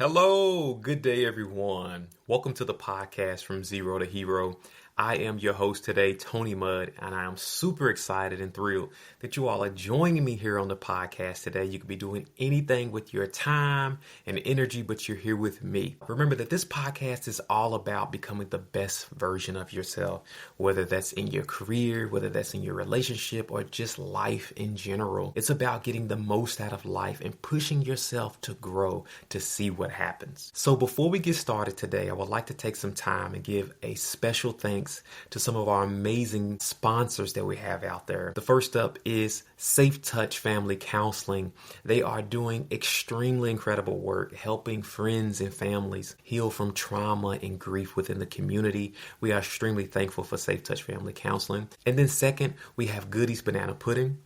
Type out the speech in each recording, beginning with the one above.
Hello, good day, everyone. Welcome to the podcast From Zero to Hero. I am your host today, Tony Mudd, and I am super excited and thrilled that you all are joining me here on the podcast today. You could be doing anything with your time and energy, but you're here with me. Remember that this podcast is all about becoming the best version of yourself, whether that's in your career, whether that's in your relationship, or just life in general. It's about getting the most out of life and pushing yourself to grow to see what happens. So before we get started today, I would like to take some time and give a special thanks to some of our amazing sponsors that we have out there. The first up is Safe Touch Family Counseling. They are doing extremely incredible work helping friends and families heal from trauma and grief within the community. We are extremely thankful for Safe Touch Family Counseling. And then second, we have Goodies Banana Pudding,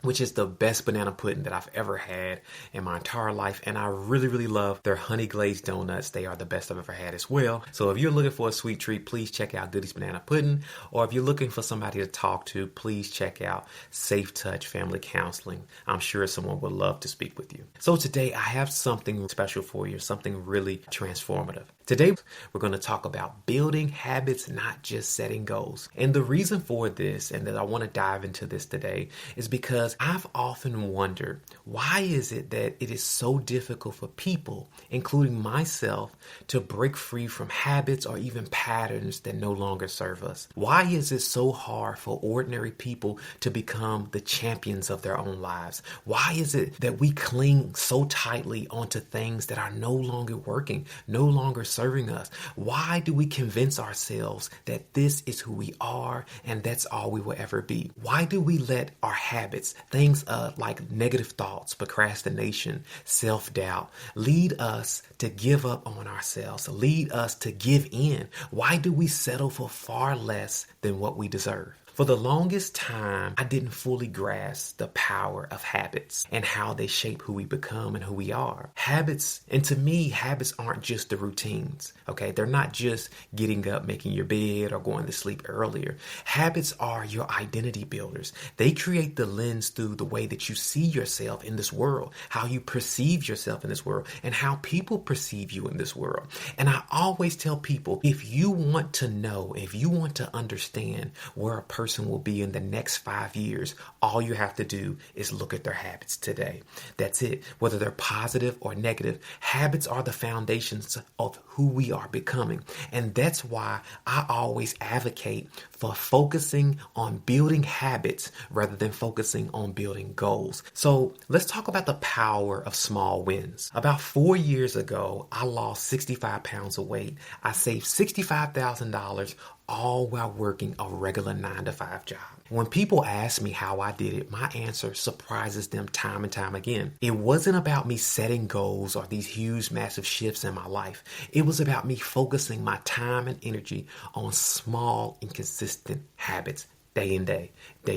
which is the best banana pudding that I've ever had in my entire life. And I really love their honey glazed donuts. They are the best I've ever had as well. So if you're looking for a sweet treat, please check out Goodies Banana Pudding. Or if you're looking for somebody to talk to, please check out Safe Touch Family Counseling. I'm sure someone would love to speak with you. So today I have something special for you, something really transformative. Today, we're going to talk about building habits, not just setting goals. And the reason for this, and that I want to dive into this today, is because I've often wondered, why is it that it is so difficult for people, including myself, to break free from habits or even patterns that no longer serve us? Why is it so hard for ordinary people to become the champions of their own lives? Why is it that we cling so tightly onto things that are no longer working, no longer serving us? Why do we convince ourselves that this is who we are and that's all we will ever be? Why do we let our habits, things like negative thoughts, procrastination, self-doubt, lead us to give up on ourselves, lead us to give in? Why do we settle for far less than what we deserve? For the longest time, I didn't fully grasp the power of habits and how they shape who we become and who we are. Habits, and to me, habits aren't just the routines, okay? They're not just getting up, making your bed, or going to sleep earlier. Habits are your identity builders. They create the lens through the way that you see yourself in this world, how you perceive yourself in this world, and how people perceive you in this world. And I always tell people, if you want to know, if you want to understand where a person will be in the next 5 years, all you have to do is look at their habits today. That's it. Whether they're positive or negative, habits are the foundations of who we are becoming. And that's why I always advocate for focusing on building habits rather than focusing on building goals. So let's talk about the power of small wins. About 4 years ago, I lost 65 pounds of weight. I saved $65,000 all while working a regular 9-to-5 job. When people ask me how I did it, my answer surprises them time and time again. It wasn't about me setting goals or these huge, massive shifts in my life. It was about me focusing my time and energy on small and consistent habits. Day in day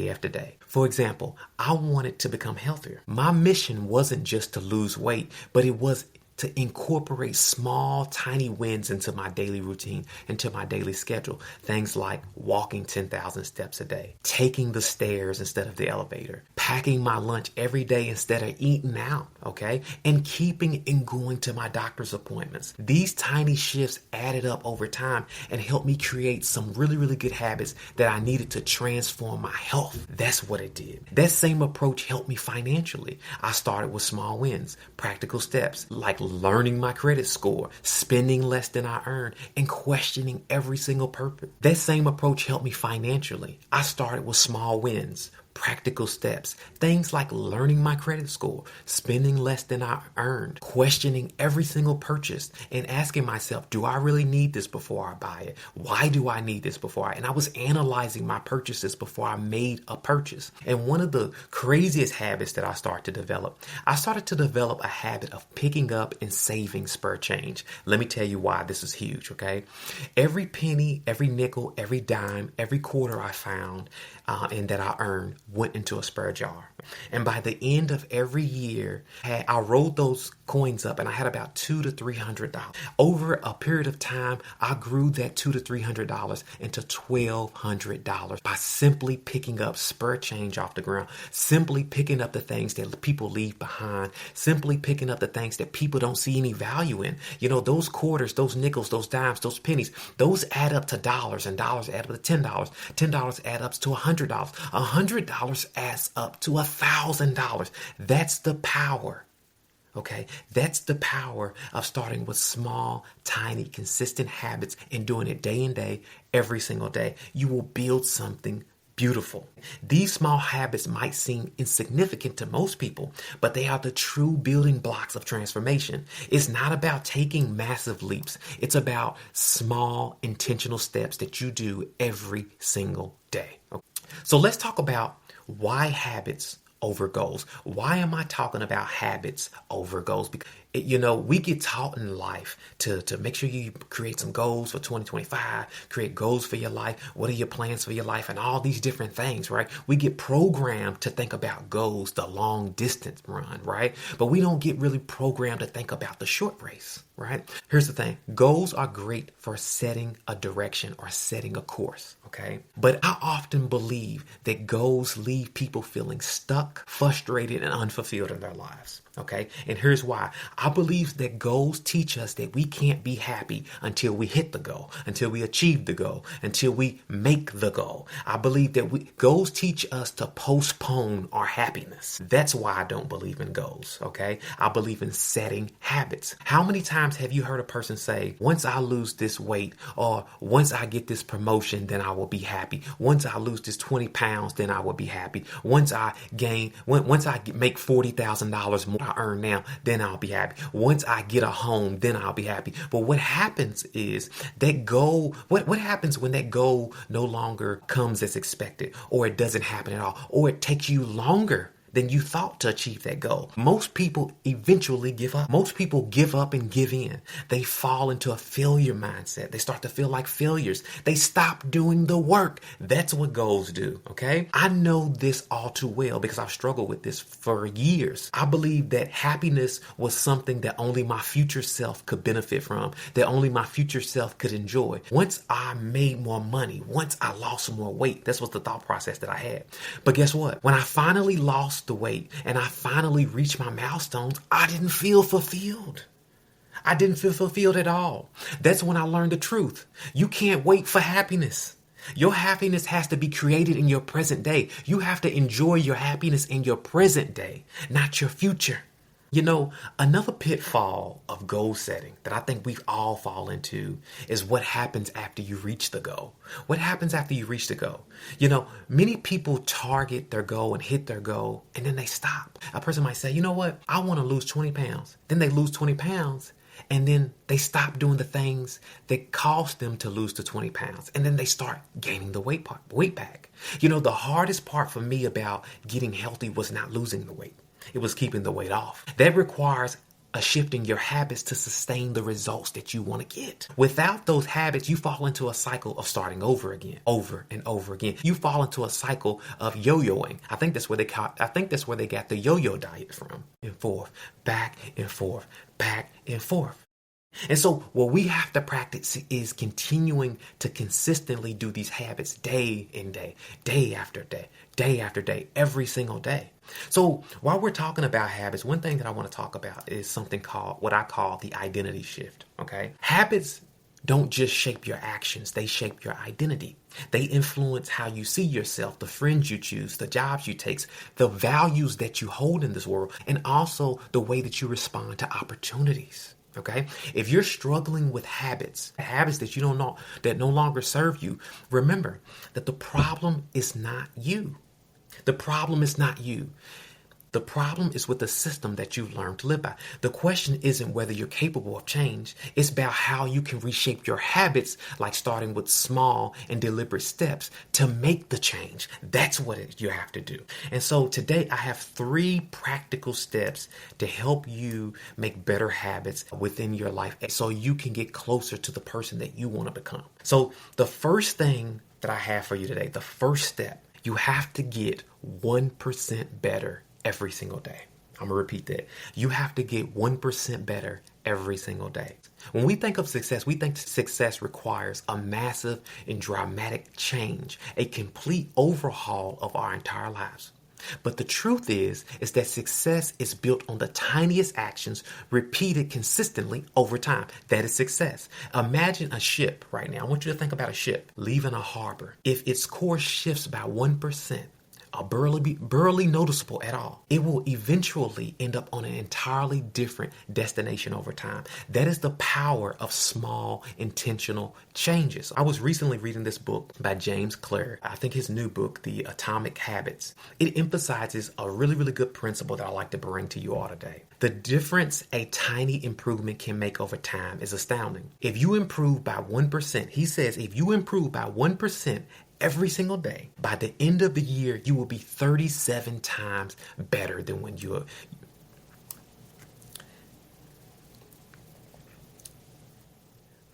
after day. For example, I wanted to become healthier. My mission wasn't just to lose weight, but it was to incorporate small, tiny wins into my daily routine, into my daily schedule. Things like walking 10,000 steps a day, taking the stairs instead of the elevator, packing my lunch every day instead of eating out, okay? And keeping and going to my doctor's appointments. These tiny shifts added up over time and helped me create some really good habits that I needed to transform my health. That's what it did. That same approach helped me financially. I started with small wins, practical steps like learning my credit score, spending less than I earned, and questioning every single purpose. That same approach helped me financially. I started with small wins, practical steps, things like learning my credit score, spending less than I earned, questioning every single purchase, and asking myself, do I really need this before I buy it? Why do I need this before and I was analyzing my purchases before I made a purchase. And one of the craziest habits that I started to develop a habit of picking up and saving spare change. Let me tell you why this is huge, okay? Every penny, every nickel, every dime, every quarter I found and that I earned went into a spare jar. And by the end of every year, I rolled those coins up, and I had about $200 to $300. Over a period of time, I grew that $200 to $300 into $1,200 by simply picking up spare change off the ground, simply picking up the things that people leave behind, simply picking up the things that people don't see any value in. You know, those quarters, those nickels, those dimes, those pennies, those add up to dollars, and dollars add up to $10. $10 add up to $100. $100 adds up to $1,000. That's the power. Okay, that's the power of starting with small, tiny, consistent habits and doing it day in day, every single day. You will build something beautiful. These small habits might seem insignificant to most people, but they are the true building blocks of transformation. It's not about taking massive leaps. It's about small, intentional steps that you do every single day. Okay. So let's talk about why habits over goals. Why am I talking about habits over goals? Because, we get taught in life to make sure you create some goals for 2025, create goals for your life. What are your plans for your life? And all these different things, right? We get programmed to think about goals, the long distance run, right? But we don't get really programmed to think about the short race, right? Here's the thing. Goals are great for setting a direction or setting a course, okay? But I often believe that goals leave people feeling stuck, frustrated, and unfulfilled in their lives. Okay. And here's why. I believe that goals teach us that we can't be happy until we hit the goal, until we achieve the goal, until we make the goal. I believe that goals teach us to postpone our happiness. That's why I don't believe in goals. Okay. I believe in setting habits. How many times have you heard a person say, once I lose this weight, or once I get this promotion, then I will be happy. Once I lose this 20 pounds, then I will be happy. Once I make $40,000 more I earn now, then I'll be happy. Once I get a home, then I'll be happy. But what happens is that goal, what happens when that goal no longer comes as expected, or it doesn't happen at all, or it takes you longer than you thought to achieve that goal? Most people eventually give up. Most people give up and give in. They fall into a failure mindset. They start to feel like failures. They stop doing the work. That's what goals do, okay? I know this all too well because I've struggled with this for years. I believe that happiness was something that only my future self could benefit from, that only my future self could enjoy. Once I made more money, once I lost some more weight, that's what the thought process that I had. But guess what? When I finally lost the weight and I finally reached my milestones, I didn't feel fulfilled. I didn't feel fulfilled at all. That's when I learned the truth. You can't wait for happiness. Your happiness has to be created in your present day. You have to enjoy your happiness in your present day, not your future. Another pitfall of goal setting that I think we all fall into is what happens after you reach the goal. What happens after you reach the goal? Many people target their goal and hit their goal, and then they stop. A person might say, you know what? I want to lose 20 pounds. Then they lose 20 pounds, and then they stop doing the things that caused them to lose the 20 pounds. And then they start gaining the weight back. The hardest part for me about getting healthy was not losing the weight. It was keeping the weight off. That requires a shift in your habits to sustain the results that you want to get. Without those habits, you fall into a cycle of starting over again, over and over again. You fall into a cycle of yo-yoing. I think that's where they got the yo-yo diet from. And forth, back and forth, back and forth. And so what we have to practice is continuing to consistently do these habits day in day, day after day, day after day, every single day. So while we're talking about habits, one thing that I want to talk about is something called what I call the identity shift. Okay. Habits don't just shape your actions. They shape your identity. They influence how you see yourself, the friends you choose, the jobs you take, the values that you hold in this world, and also the way that you respond to opportunities. Okay. If you're struggling with habits that you don't know, that no longer serve you, remember that the problem is not you. The problem is not you. The problem is with the system that you've learned to live by. The question isn't whether you're capable of change. It's about how you can reshape your habits, like starting with small and deliberate steps to make the change. That's what you have to do. And so today I have 3 practical steps to help you make better habits within your life so you can get closer to the person that you want to become. So the first thing that I have for you today, the first step, you have to get 1% better every single day. I'm going to repeat that. You have to get 1% better every single day. When we think of success, we think success requires a massive and dramatic change, a complete overhaul of our entire lives. But the truth is that success is built on the tiniest actions repeated consistently over time. That is success. Imagine a ship right now. I want you to think about a ship leaving a harbor. If its course shifts by 1%, barely noticeable at all, it will eventually end up on an entirely different destination over time. That is the power of small intentional changes. I was recently reading this book by James Clear. I think his new book, The Atomic Habits. It emphasizes a really, really good principle that I like to bring to you all today. The difference a tiny improvement can make over time is astounding. If you improve by 1%, he says, if you improve by 1%, every single day, by the end of the year, you will be 37 times better than when you are.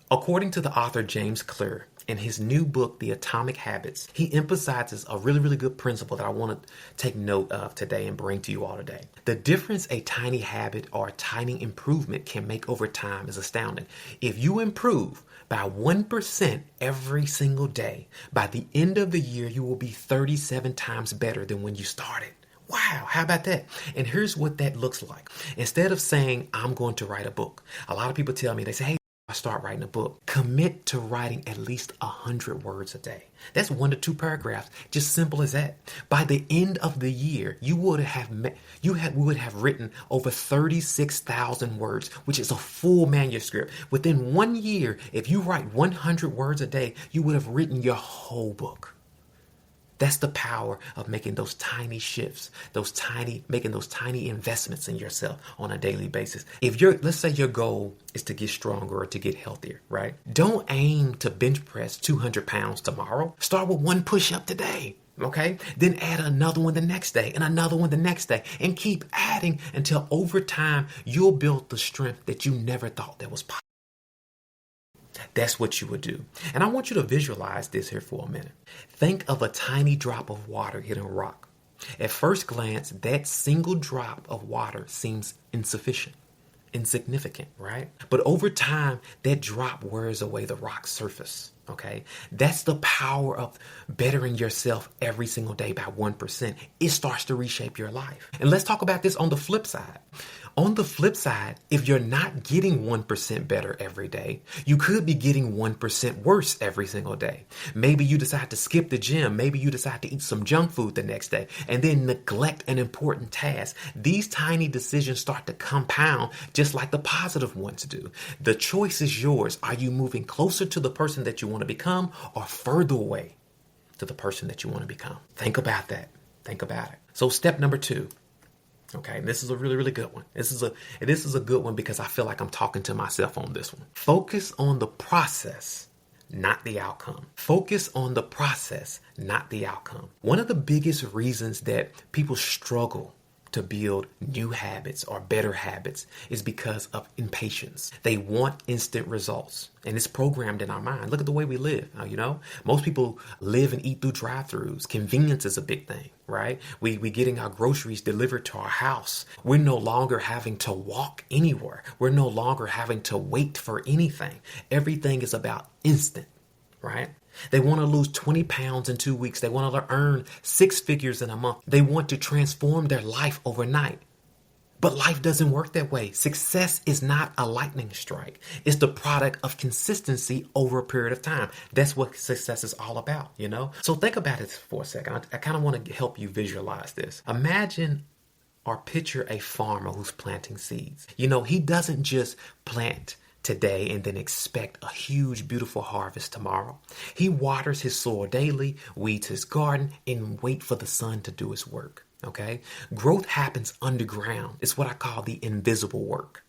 According to the author James Clear, in his new book, The Atomic Habits, he emphasizes a really, really good principle that I want to take note of today and bring to you all today. The difference a tiny habit or a tiny improvement can make over time is astounding. If you improve by 1% every single day, by the end of the year, you will be 37 times better than when you started. Wow, how about that? And here's what that looks like. Instead of saying, I'm going to write a book, a lot of people tell me, they say, hey, I start writing a book. Commit to writing at least 100 words a day. That's 1 to 2 paragraphs. Just simple as that. By the end of the year, we would have written over 36,000 words, which is a full manuscript. Within 1 year, if you write 100 words a day, you would have written your whole book. That's the power of making those tiny shifts, making those tiny investments in yourself on a daily basis. Let's say your goal is to get stronger or to get healthier, right? Don't aim to bench press 200 pounds tomorrow. Start with 1 push-up today. Okay, then add another one the next day and another one the next day and keep adding until over time you'll build the strength that you never thought that was possible. That's what you would do. And I want you to visualize this here for a minute. Think of a tiny drop of water hitting a rock. At first glance, that single drop of water seems insignificant, right? But over time, that drop wears away the rock's surface. Okay, that's the power of bettering yourself every single day by 1%. It starts to reshape your life. And let's talk about this on the flip side. On the flip side, if you're not getting 1% better every day, you could be getting 1% worse every single day. Maybe you decide to skip the gym. Maybe you decide to eat some junk food the next day and then neglect an important task. These tiny decisions start to compound just like the positive ones do. The choice is yours. Are you moving closer to the person that you want to become or further away to the person that you want to become? Think about that. Think about it. So step number 2. Okay, and this is a really, really good one. This is a good one because I feel like I'm talking to myself on this one. Focus on the process, not the outcome. Focus on the process, not the outcome. One of the biggest reasons that people struggle to build new habits or better habits is because of impatience. They want instant results, and it's programmed in our mind. Look at the way we live. Most people live and eat through drive-thrus. Convenience is a big thing, right? We getting our groceries delivered to our house. We're no longer having to walk anywhere. We're no longer having to wait for anything. Everything is about instant, right? They want to lose 20 pounds in 2 weeks. They want to earn 6 figures in a month. They want to transform their life overnight. But life doesn't work that way. Success is not a lightning strike. It's the product of consistency over a period of time. That's what success is all about, So think about it for a second. I kind of want to help you visualize this. Imagine or picture a farmer who's planting seeds. He doesn't just plant today and then expect a huge, beautiful harvest tomorrow. He waters his soil daily, weeds his garden, and wait for the sun to do his work. Okay? Growth happens underground. It's what I call the invisible work.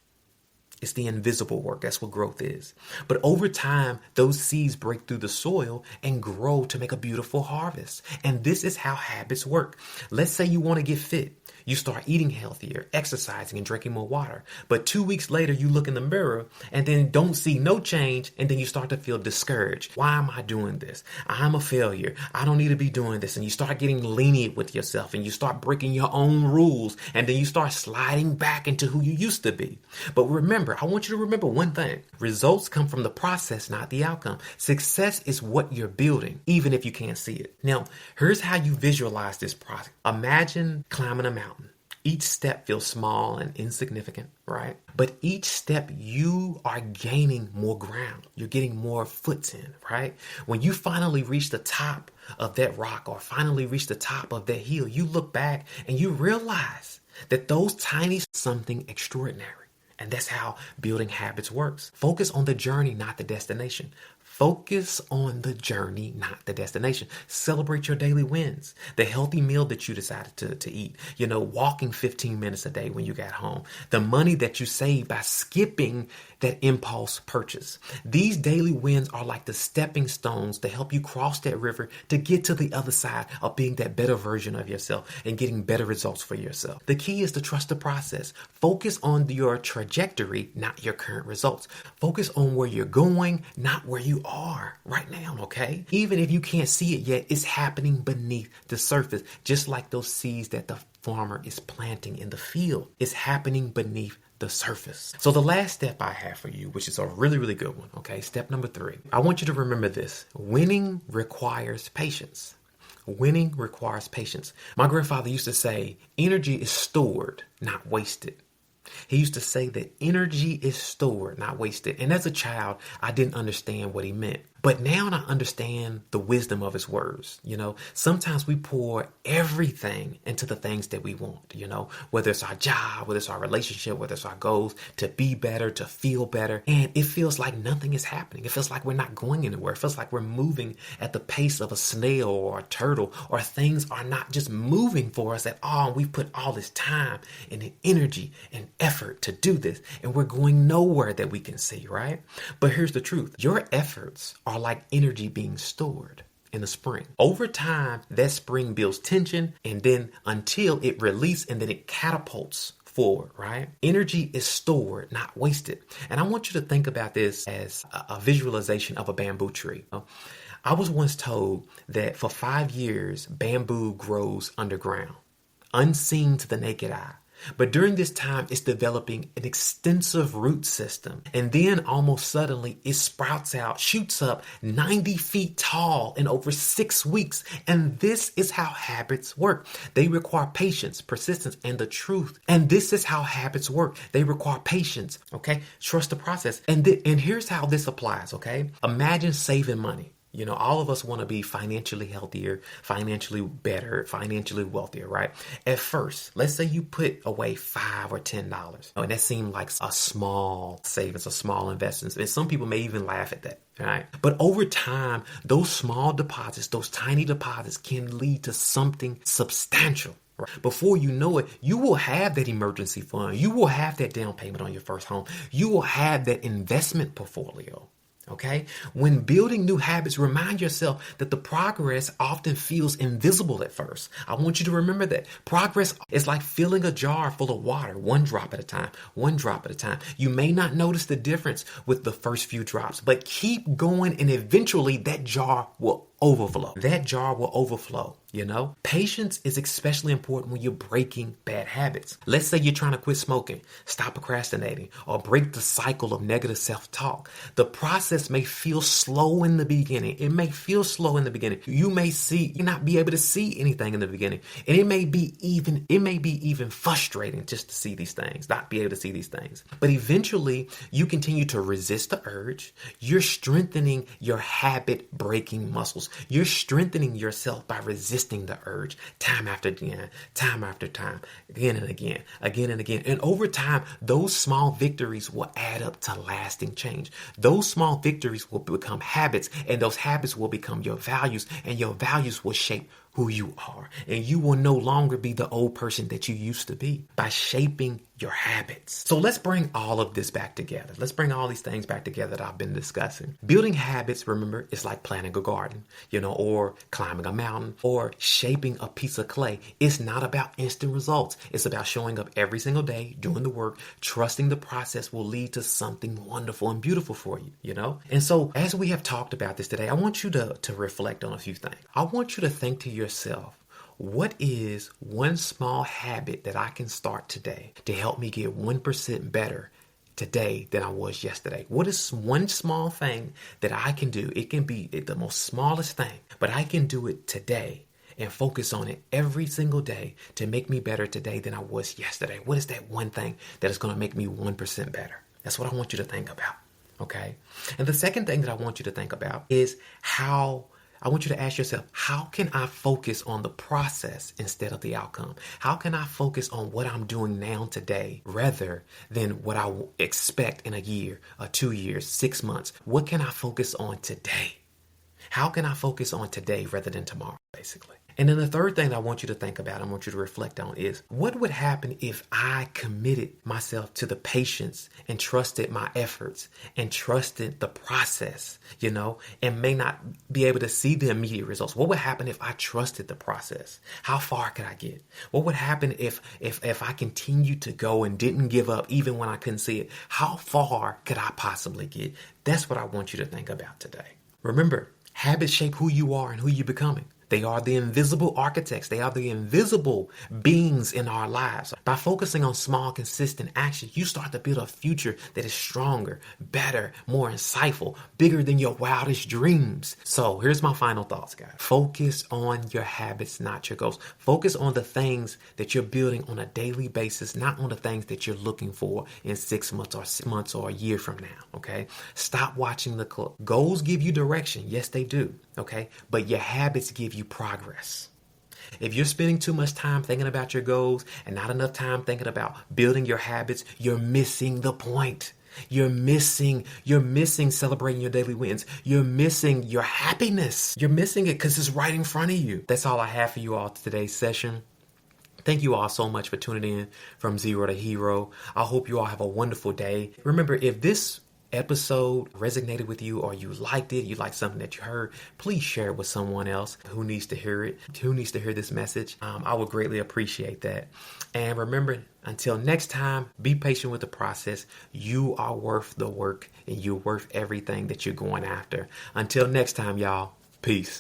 It's the invisible work. That's what growth is. But over time, those seeds break through the soil and grow to make a beautiful harvest. And this is how habits work. Let's say you want to get fit. You start eating healthier, exercising, and drinking more water. But 2 weeks later, you look in the mirror and then don't see no change. And then you start to feel discouraged. Why am I doing this? I'm a failure. I don't need to be doing this. And you start getting lenient with yourself and you start breaking your own rules. And then you start sliding back into who you used to be. But remember, I want you to remember one thing. Results come from the process, not the outcome. Success is what you're building, even if you can't see it. Now, here's how you visualize this process. Imagine climbing a mountain. Each step feels small and insignificant, right? But each step you are gaining more ground. You're getting more foots in, right? When you finally reach the top of that rock or finally reach the top of that hill, you look back and you realize that those tiny something extraordinary. And that's how building habits works. Focus on the journey, not the destination. Focus on the journey, not the destination. Celebrate your daily wins. The healthy meal that you decided to eat. Walking 15 minutes a day when you got home. The money that you saved by skipping that impulse purchase. These daily wins are like the stepping stones to help you cross that river to get to the other side of being that better version of yourself and getting better results for yourself. The key is to trust the process. Focus on your trajectory, not your current results. Focus on where you're going, not where you are right now, okay? Even if you can't see it yet, it's happening beneath the surface, just like those seeds that the farmer is planting in the field. It's happening beneath the surface. So the last step I have for you, which is a really, really good one, okay? Step number 3. I want you to remember this. Winning requires patience. Winning requires patience. My grandfather used to say, energy is stored, not wasted. He used to say that energy is stored, not wasted. And as a child, I didn't understand what he meant. But now I understand the wisdom of his words. Sometimes we pour everything into the things that we want, whether it's our job, whether it's our relationship, whether it's our goals, to be better, to feel better. And it feels like nothing is happening. It feels like we're not going anywhere. It feels like we're moving at the pace of a snail or a turtle, or things are not just moving for us at all. We've put all this time and energy and effort to do this, and we're going nowhere that we can see, right? But here's the truth. Your efforts are like energy being stored in the spring. Over time, that spring builds tension, and then until it releases, and then it catapults forward, right? Energy is stored, not wasted. And I want you to think about this as a visualization of a bamboo tree. I was once told that for 5 years, bamboo grows underground, unseen to the naked eye. But during this time, it's developing an extensive root system. And then almost suddenly it sprouts out, shoots up 90 feet tall in over 6 weeks. And this is how habits work. They require patience, persistence, and the truth. And this is how habits work. They require patience, okay? Trust the process. And here's how this applies, okay? Imagine saving money. All of us want to be financially healthier, financially better, financially wealthier, right? At first, let's say you put away $5 or $10. And that seemed like a small savings, a small investment. And some people may even laugh at that, right? But over time, those small deposits, those tiny deposits can lead to something substantial. Before you know it, you will have that emergency fund. You will have that down payment on your first home. You will have that investment portfolio. Okay? When building new habits, remind yourself that the progress often feels invisible at first. I want you to remember that. Progress is like filling a jar full of water, one drop at a time, one drop at a time. You may not notice the difference with the first few drops, but keep going and eventually that jar will overflow. That jar will overflow. Patience is especially important when you're breaking bad habits. Let's say you're trying to quit smoking, stop procrastinating, or break the cycle of negative self-talk. The process may feel slow in the beginning. It may feel slow in the beginning. You may not be able to see anything in the beginning. And it may be even frustrating just to see these things, not be able to see these things. But eventually you continue to resist the urge. You're strengthening your habit breaking muscles. You're strengthening yourself by resisting the urge time after again, time after time, again and again, again and again. And over time, those small victories will add up to lasting change. Those small victories will become habits, and those habits will become your values, and your values will shape who you are, and you will no longer be the old person that you used to be by shaping your habits. So let's bring all of this back together. Let's bring all these things back together that I've been discussing. Building habits, remember, it's like planting a garden, or climbing a mountain or shaping a piece of clay. It's not about instant results. It's about showing up every single day, doing the work, trusting the process will lead to something wonderful and beautiful for you, And so as we have talked about this today, I want you to reflect on a few things. I want you to think to yourself, what is one small habit that I can start today to help me get 1% better today than I was yesterday? What is one small thing that I can do? It can be the most smallest thing, but I can do it today and focus on it every single day to make me better today than I was yesterday. What is that one thing that is going to make me 1% better? That's what I want you to think about, okay? And the second thing that I want you to think about is I want you to ask yourself, how can I focus on the process instead of the outcome? How can I focus on what I'm doing now today rather than what I expect in a year, or 2 years, 6 months? What can I focus on today? How can I focus on today rather than tomorrow, basically? And then the third thing I want you to think about, I want you to reflect on is, what would happen if I committed myself to the patience and trusted my efforts and trusted the process, and may not be able to see the immediate results? What would happen if I trusted the process? How far could I get? What would happen if I continued to go and didn't give up even when I couldn't see it? How far could I possibly get? That's what I want you to think about today. Remember, habits shape who you are and who you're becoming. They are the invisible architects. They are the invisible beings in our lives. By focusing on small, consistent action, you start to build a future that is stronger, better, more insightful, bigger than your wildest dreams. So here's my final thoughts, guys. Focus on your habits, not your goals. Focus on the things that you're building on a daily basis, not on the things that you're looking for in 6 months or a year from now, okay? Stop watching the clock. Goals give you direction. Yes, they do, okay? But your habits give you progress. If you're spending too much time thinking about your goals and not enough time thinking about building your habits, you're missing the point. You're missing celebrating your daily wins. You're missing your happiness. You're missing it because it's right in front of you. That's all I have for you all today's session. Thank you all so much for tuning in from Zero to Hero. I hope you all have a wonderful day. Remember, if this episode resonated with you or you liked it, you liked something that you heard, please share it with someone else who needs to hear it, who needs to hear this message. I would greatly appreciate that. And remember, until next time, be patient with the process. You are worth the work and you're worth everything that you're going after. Until next time, y'all, peace.